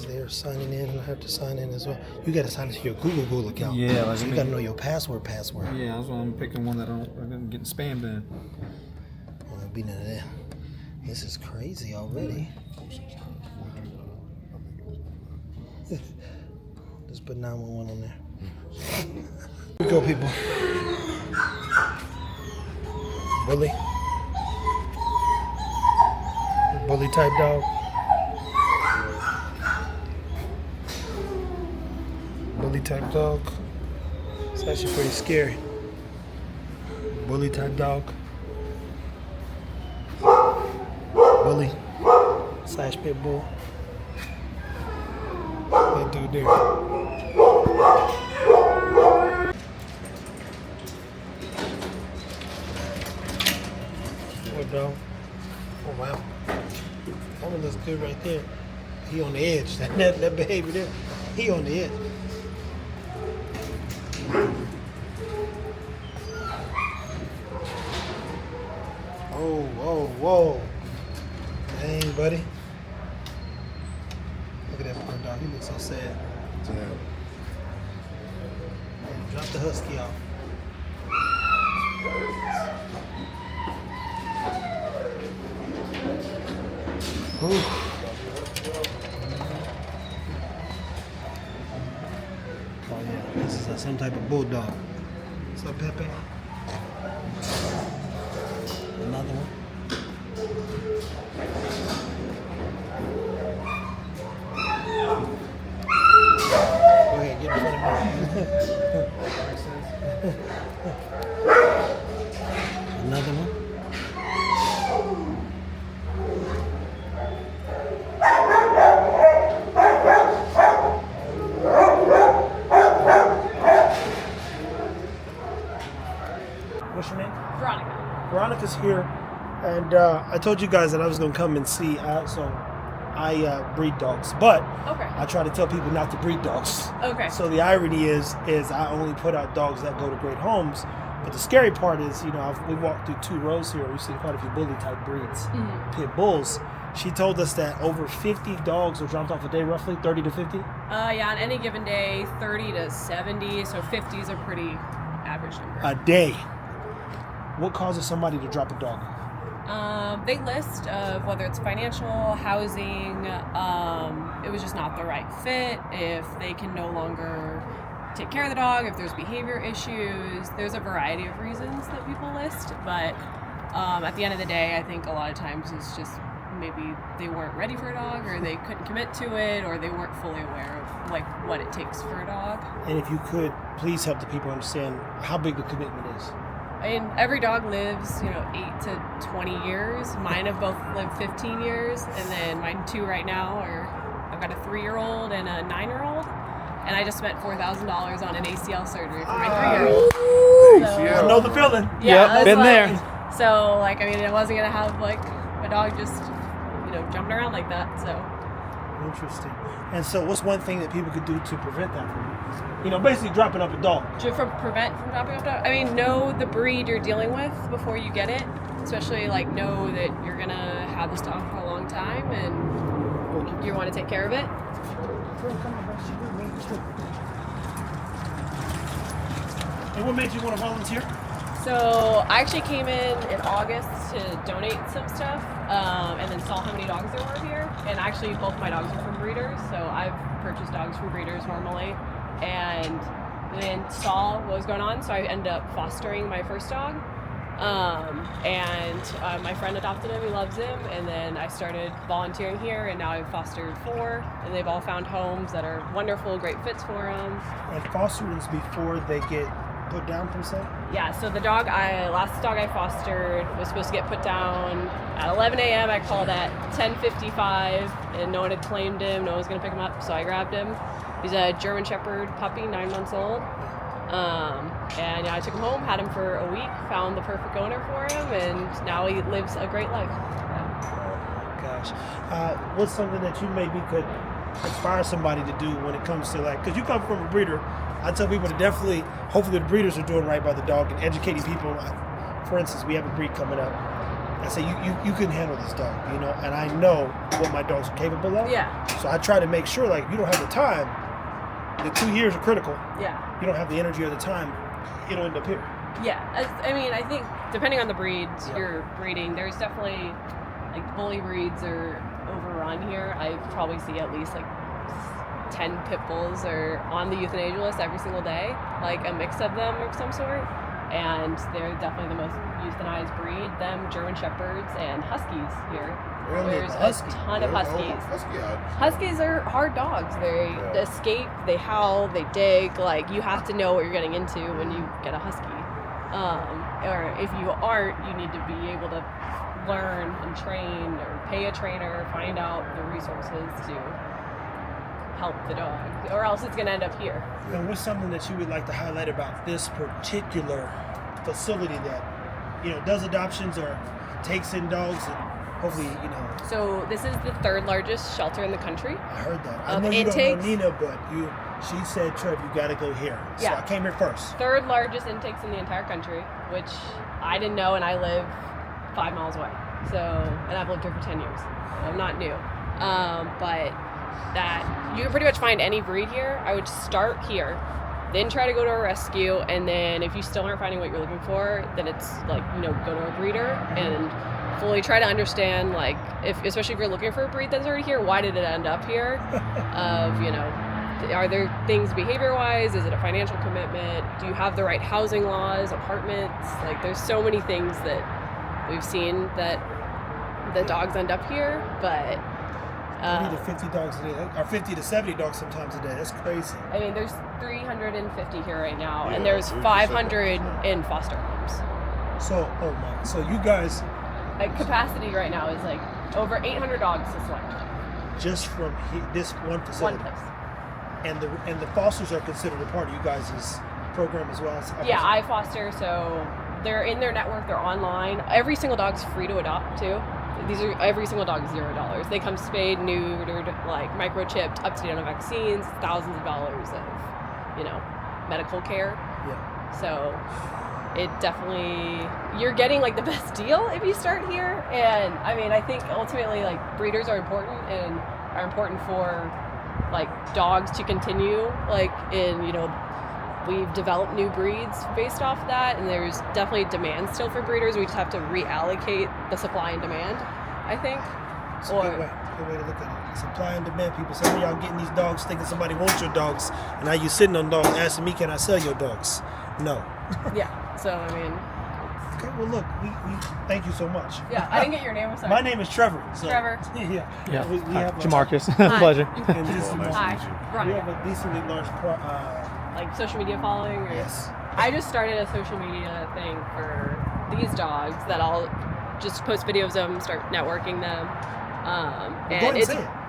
guys there signing in, and I have to sign in as well. You got to sign into your Google account. Yeah, so you got to know your password. Yeah, that's why I'm picking one that I'm getting spammed in. Well, be none of that. This is crazy already. Just put 911 on there. Here we go, people. Bully type dog. Bully type dog. It's actually pretty scary. Bully type dog. Bully / pit bull. That dude there. What dog? Oh wow. That one looks good right there. He on the edge. That behavior there. He on the edge. Whoa. Dang, buddy. Look at that poor dog. He looks so sad. Yeah. Drop the husky off. Ooh. Oh yeah, this is some type of bulldog. What's up, Pepe? Another one. Go ahead, get in front of me. Another one. What's your name? Veronica. Veronica's here, and I told you guys that I was going to come and see. I breed dogs, but Okay. I try to tell people not to breed dogs. Okay. So the irony is I only put out dogs that go to great homes. But the scary part is, we walked through 2 rows here. We've seen quite a few bully type breeds, pit bulls. She told us that over 50 dogs are dropped off a day, roughly 30 to 50. Yeah, on any given day, 30 to 70. So 50 is a pretty average number. A day. What causes somebody to drop a dog? They list of whether it's financial, housing, it was just not the right fit, if they can no longer take care of the dog, if there's behavior issues. There's a variety of reasons that people list, but at the end of the day, I think a lot of times it's just maybe they weren't ready for a dog, or they couldn't commit to it, or they weren't fully aware of what it takes for a dog. And if you could, please help the people understand how big the commitment is. I mean, every dog lives, 8 to 20 years. Mine have both lived 15 years, and then mine 2 right now I've got a 3-year-old and a 9-year-old, and I just spent $4,000 on an ACL surgery for my 3-year-old. So, I know the feeling. yeah, Been there. So, I wasn't gonna have a dog just, jumping around like that. So. Interesting. And so, what's one thing that people could do to prevent that from basically dropping up a dog? To prevent from dropping off dog? I mean, know the breed you're dealing with before you get it. Especially, know that you're going to have this dog for a long time and you want to take care of it. And what made you want to volunteer? So, I actually came in August to donate some stuff and then saw how many dogs there were here. And actually, both my dogs are from breeders. So, I've purchased dogs from breeders normally. And then saw what was going on, so I ended up fostering my first dog. My friend adopted him, he loves him, and then I started volunteering here, and now I've fostered 4, and they've all found homes that are wonderful, great fits for them. And fosterings before they get put down per se? Yeah, so the last dog I fostered was supposed to get put down at 11 a.m. I called at 10:55, and no one had claimed him, no one was going to pick him up, so I grabbed him. He's a German Shepherd puppy, 9 months old. I took him home, had him for a week, found the perfect owner for him, and now he lives a great life. Oh, gosh. What's something that you maybe could inspire somebody to do when it comes to because you come from a breeder. I tell people to hopefully the breeders are doing right by the dog and educating people. For instance, we have a breed coming up. I say, you can handle this dog, you know, and I know what my dogs are capable of. Yeah. So I try to make sure, like, if you don't have the time, the 2 years are critical. Yeah. You don't have the energy or the time, it'll end up here. Yeah. I mean, I think depending on the breeds you're breeding, there's definitely, like, bully breeds are overrun here. I probably see at least, like, 10 pit bulls are on the euthanasia list every single day, like a mix of them of some sort. And they're definitely the most euthanized breed. Them, German Shepherds, and Huskies here. Really? There's a ton of Huskies. Huskies are hard dogs. They escape, they howl, they dig. Like, you have to know what you're getting into when you get a Husky. Or if you aren't, you need to be able to learn and train or pay a trainer, find out the resources to help the dog, or else it's going to end up here. And what's something that you would like to highlight about this particular facility that, you know, does adoptions or takes in dogs and hopefully, you know. So this is the 3rd largest shelter in the country. I heard that. I know you don't know Nina, but she said, Trev, you got to go here. So I came here first. 3rd largest intakes in the entire country, which I didn't know, and I live 5 miles away. So, and I've lived here for 10 years. I'm not new. But that you can pretty much find any breed here. I would start here, then try to go to a rescue, and then if you still aren't finding what you're looking for, then it's like, you know, go to a breeder and fully try to understand, like, especially if you're looking for a breed that's already here, why did it end up here? You know, are there things behavior-wise? Is it a financial commitment? Do you have the right housing laws, apartments? Like, there's so many things that we've seen that the dogs end up here, but 20 to 50 dogs a day, or 50 to 70 dogs sometimes a day. That's crazy. I mean, there's 350 here right now, and there's 500 in foster homes. So, so you guys, like, capacity right now is like over 800 dogs to select. Just from this one facility. One place. And the fosters are considered a part of you guys' program as well. Yeah, I foster, so they're in their network. They're online. Every single dog's free to adopt too. Every single dog is $0. They come spayed, neutered, like microchipped, up to date on vaccines, thousands of dollars of, you know, medical care. Yeah. So it definitely, you're getting like the best deal if you start here. And I mean, I think ultimately, like, breeders are important and are important for, like, dogs to continue, like, in, you know, we've developed new breeds based off that, and there's definitely demand still for breeders. We just have to reallocate the supply and demand, I think. It's a good way to look at it. Supply and demand. People say, y'all getting these dogs thinking somebody wants your dogs, and now you sitting on dogs asking me, can I sell your dogs? No. Yeah, so I mean. Okay, well, look, we thank you so much. Yeah, I didn't get your name, I'm sorry. My name is Trevor. So, Trevor. Yeah. We Hi, have Jamarcus. Hi. Pleasure. And this is Hi. we have a decently large Like social media following? Or? yes. I just started a social media thing for these dogs that I'll just post videos of them, start networking them. And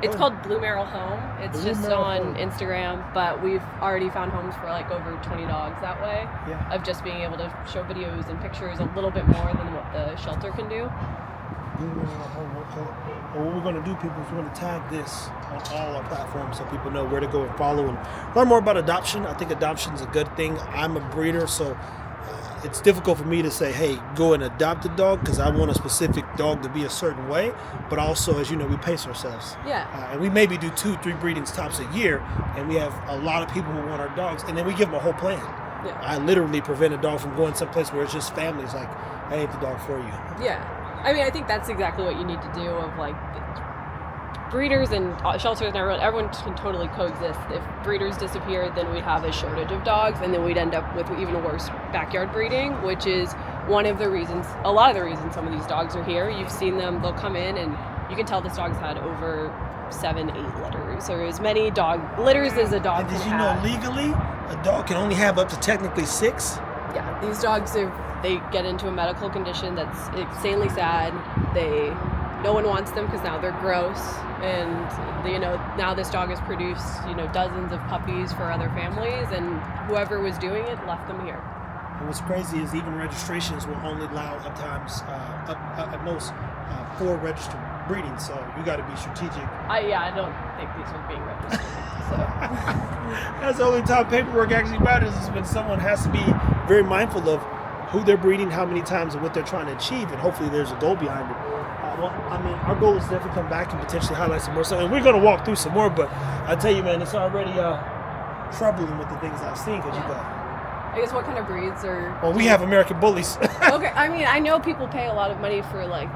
it's called Blue Merrill Home. It's Blue just Merrill on Home. Instagram, but we've already found homes for like over 20 dogs that way. Yeah. Of just being able to show videos and pictures a little bit more than what the shelter can do. Well, what we're going to do, people, is we're going to tag this on all our platforms so people know where to go and follow and learn more about adoption. I think adoption is a good thing. I'm a breeder, so it's difficult for me to say, hey, go and adopt a dog because I want a specific dog to be a certain way. But also, as you know, we pace ourselves. Yeah. And we maybe do 2-3 breedings tops a year, and we have a lot of people who want our dogs, and then we give them a whole plan. Yeah. I literally prevent a dog from going someplace where it's just families like, I ain't the dog for you. Yeah. I mean, I think that's exactly what you need to do of like breeders and shelters and everyone can totally coexist. If breeders disappeared, then we'd have a shortage of dogs, and then we'd end up with even worse backyard breeding, which is a lot of the reasons some of these dogs are here. You've seen them, they'll come in and you can tell this dog's had over 7-8 litters, or as many dog litters as a dog And can did you have. know legally a dog can only have up to technically 6? Yeah, these dogs they get into a medical condition that's insanely sad. No one wants them because now they're gross, and now this dog has produced dozens of puppies for other families, and whoever was doing it left them here. And what's crazy is even registrations will only allow at most 4 registered breedings, so you got to be strategic. I don't think these are being registered. So. That's the only time paperwork actually matters, is when someone has to be very mindful of who they're breeding, how many times, and what they're trying to achieve, and hopefully there's a goal behind it. Well, I mean, our goal is to definitely come back and potentially highlight some more stuff, and we're going to walk through some more, but I tell you, man, it's already troubling with the things I've seen, because you got... I guess what kind of breeds are... Well, we have American bullies. Okay, I mean, I know people pay a lot of money for, like,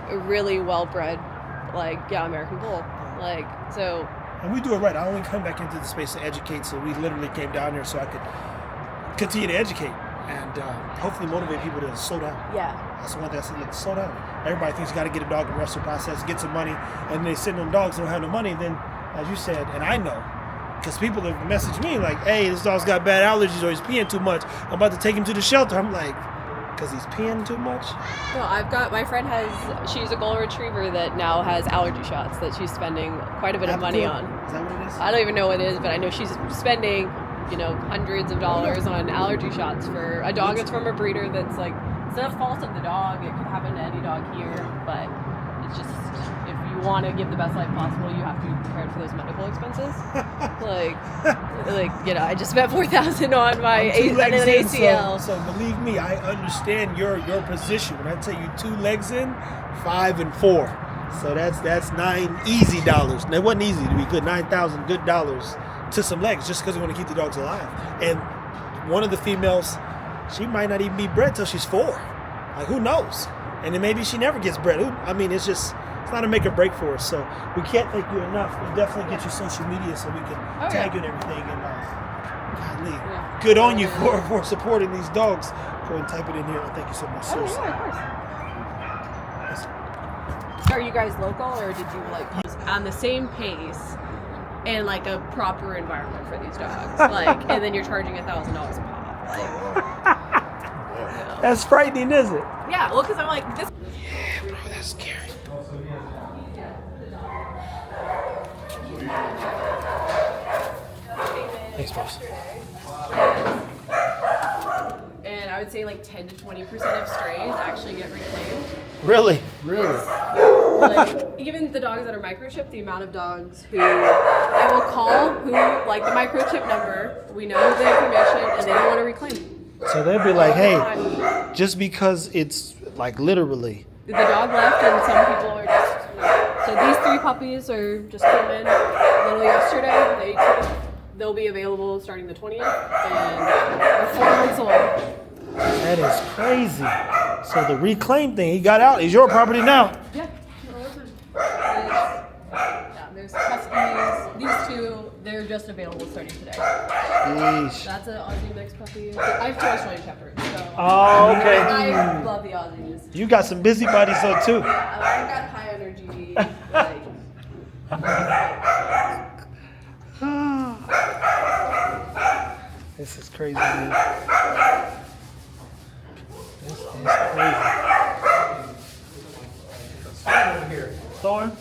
a really well-bred, like, American Bull. Like, so... And we do it right. I only come back into the space to educate, so we literally came down here so I could continue to educate and hopefully motivate people to slow down. Yeah. That's the one thing I said, look, slow down. Everybody thinks you got to get a dog and rush the process, get some money, and then they send them dogs and don't have no money. Then, as you said, and I know, because people have messaged me like, hey, this dog's got bad allergies or he's peeing too much. I'm about to take him to the shelter. I'm like, because he's peeing too much? No, my friend she's a golden retriever that now has allergy shots that she's spending quite a bit of money on. Is that what it is? I don't even know what it is, but I know she's spending, hundreds of dollars on allergy shots for a dog that's from a breeder that's like, it's not a fault of the dog. It could happen to any dog here, but it's just, if you want to give the best life possible, you have to be prepared for those medical expenses. I just spent $4,000 on my an ACL. So believe me, I understand your position. When I tell you 2 legs in, 5 and 4. So that's $9 easy dollars. And it wasn't easy to be good. $9,000 good dollars to some legs just because we want to keep the dogs alive. And one of the females, she might not even be bred till she's 4. Like, who knows? And then maybe she never gets bred. It's not a make or break for us. So we can't thank you enough. We'll definitely get your social media so we can tag you and everything. And golly, good on you for supporting these dogs. Go ahead and type it in here. Thank you so much. Seriously. Of course. Are you guys local, or did you use on the same pace in like a proper environment for these dogs? And then you're charging $1,000 a pop. That's frightening, isn't it? Yeah, well, because I'm like, this. Yeah, bro, that's scary. Thanks, boss. And I would say like 10 to 20% of strays actually get reclaimed. Really? Even the dogs that are microchipped, the amount of dogs who I will call who like the microchip number, we know the information, and they don't want to reclaim. So they'll be like, hey, just because it's like literally. The dog left, and some people are just. So these 3 puppies are just came in literally yesterday. They'll be available starting the 20th, and they're 4 months old. That is crazy. So the reclaim thing, he got out. It's your property now. Yeah. There's Huskies. These 2, they're just available starting today. Yeesh. That's an Aussie mixed puppy. I have 2 Australian Shepherds. So Oh, okay. I love the Aussies. You got some busybodies though too. I've got high energy. This is crazy, man. This is crazy. Storm?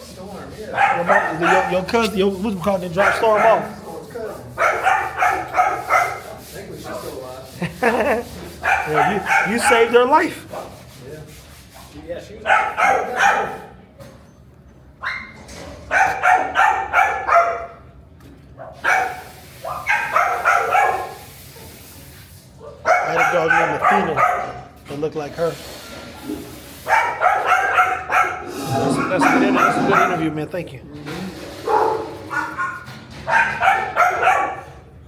Yeah. Your cousin, what's it called? They drop Storm off. I think we should still alive. Yeah, you saved her life. Yeah, she was. I had a dog named Athena that looked like her. That's a good interview, man. Thank you.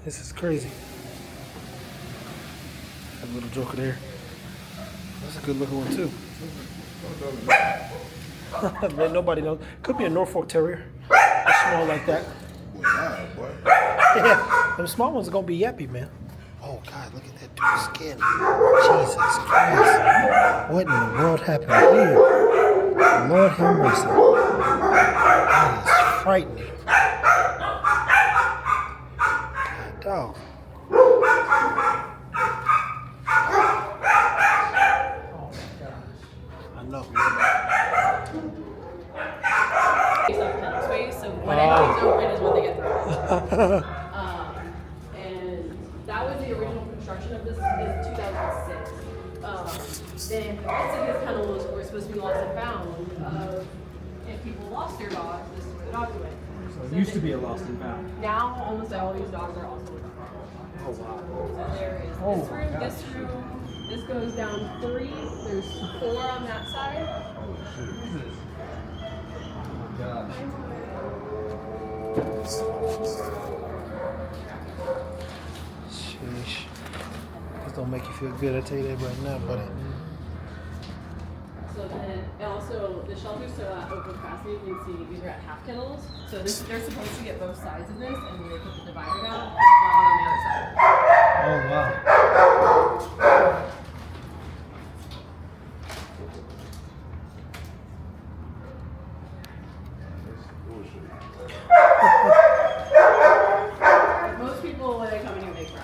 This is crazy. That little joker there. That's a good looking one too. Man, nobody knows. Could be a Norfolk Terrier. They're small like that. Yeah, them small ones are gonna be yappy, man. Oh God, look at that dude's skin. Jesus Christ. What in the world happened here? Lord have mercy. That is frightening. God, dog. I know. Space, so when everything's open is when they get thrown. And that was the original construction of this in 2006. Then the rest of this kennel was supposed to be lost and found. If people lost their dogs, this is where the dogs went. So it used to be a lost and found. Now almost all these dogs are also found. Oh wow. So there is this room, This goes down 3. There's 4 on that side. Oh gosh. Sheesh. This don't make you feel good. I tell you that right now, buddy. So then, and also the shelters so at open capacity, you can see these are at half kennels. So they're supposed to get both sides of this, and when they put the divider down, it's not on the other side. Oh, wow. Most people, when they come in here, they cry.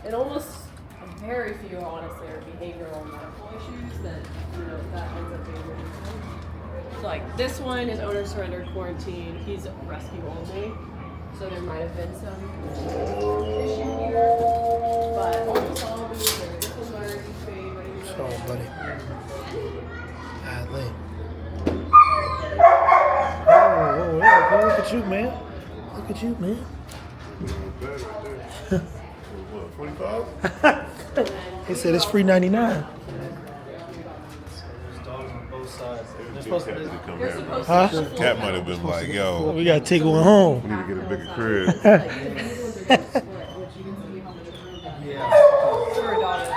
And almost very few, honestly, are behavioral and medical issues that, that ends up being really good. So, like, this one is owner surrendered quarantine. He's rescue only. So there might have been some issue here. But almost all of these are, this one's already spayed, ready to go. Oh, buddy. Golly. Oh, look at you, man. Look at you, man. What, 25? He said it's free 99. There's dogs on both sides. They're Cat supposed to to be. come They're here. supposed Huh? to be Cat might have been like, yo, We gotta take one home. we need to get a bigger crib. Like, these ones are going to split, which you can see how much room they have. Yeah. For a dog that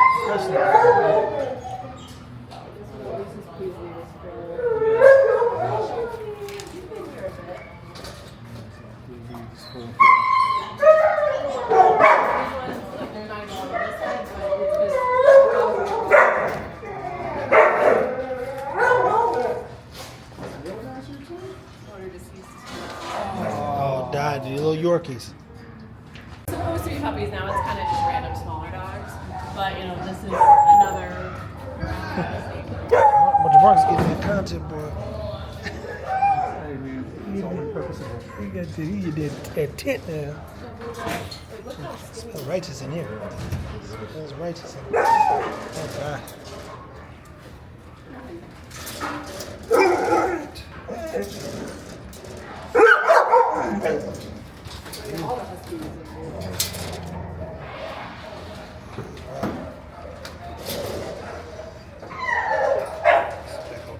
Oh, died. The little Yorkies. supposed to be puppies now. It's kind of just random smaller dogs. But, this is another. But Mark's getting that content, boy. Hey man, it's all purposeful. He got that tent now. Smells righteous in here. Smells righteous in here. Oh, God.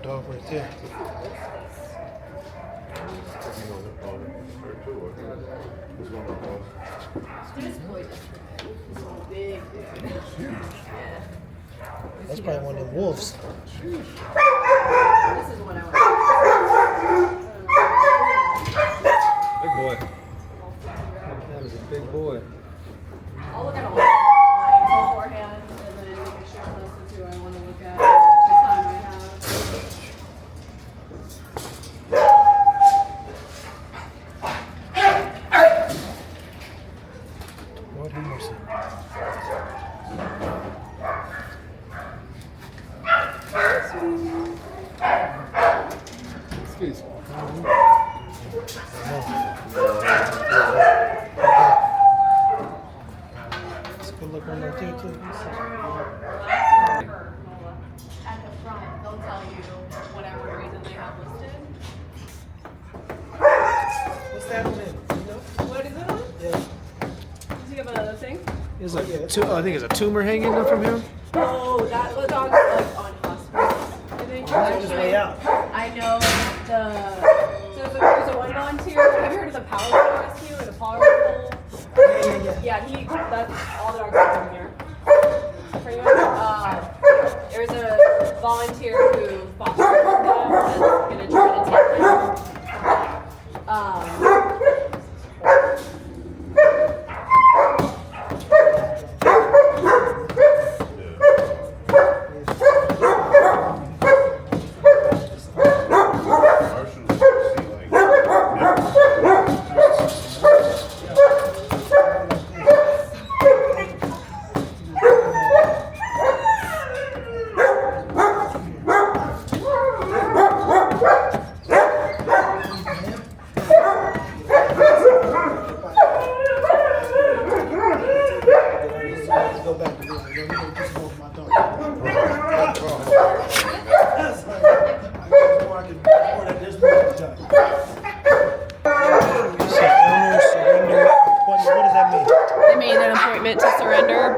Dog right there. This boy just He's a big dude. That's probably one of them wolves. This is what I want. Big boy. That was a big boy. I'll look at all beforehand and then make a short list of who I want to look at. The time I have. Lord have mercy. Excuse me. It's a good look one right there, too. At the front, they'll tell you whatever reason they have listed. What's that one in? What is it on? Yeah. Does he have another thing? There's like I think it's a tumor hanging up from him. Oh, that the dog's like on hospice. I think. On his way out. I know there's a one volunteer. Have you heard of the Power Dog Rescue or the Power Dog? Yeah, that's all the dogs are from here. Pretty much. There's a volunteer who fostered them that's gonna try to take them.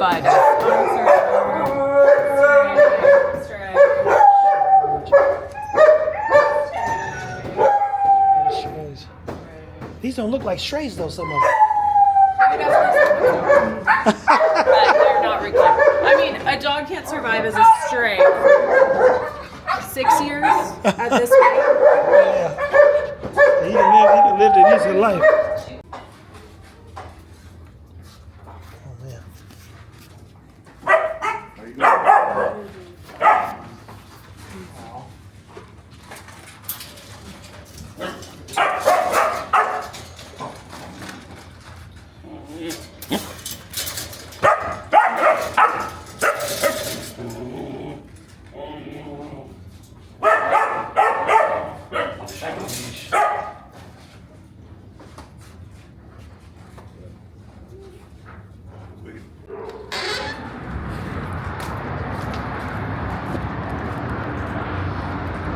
Fortified. Strays. These don't look like strays though, some of them. But they're not recovered. I mean, a dog can't survive as a stray for 6 years at this rate. Yeah. He can live the decent life. Oh man.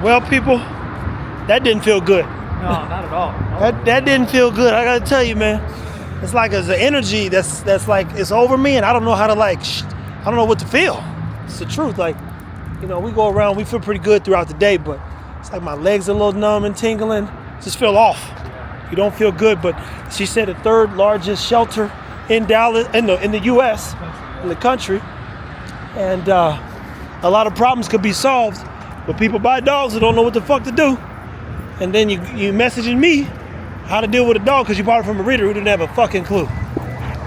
Well, people, that didn't feel good. No, not at all. That didn't feel good. I gotta tell you, man. It's like there's an energy that's like it's over me, and I don't know how to I don't know what to feel. It's the truth. Like, you know, we go around, we feel pretty good throughout the day, but it's like my legs are a little numb and tingling. Just feel off. You don't feel good. But she said the third largest shelter in Dallas, in the U.S., in the country, and a lot of problems could be solved. But people buy dogs that don't know what the fuck to do. And then you messaging me how to deal with a dog because you bought it from a breeder who didn't have a fucking clue.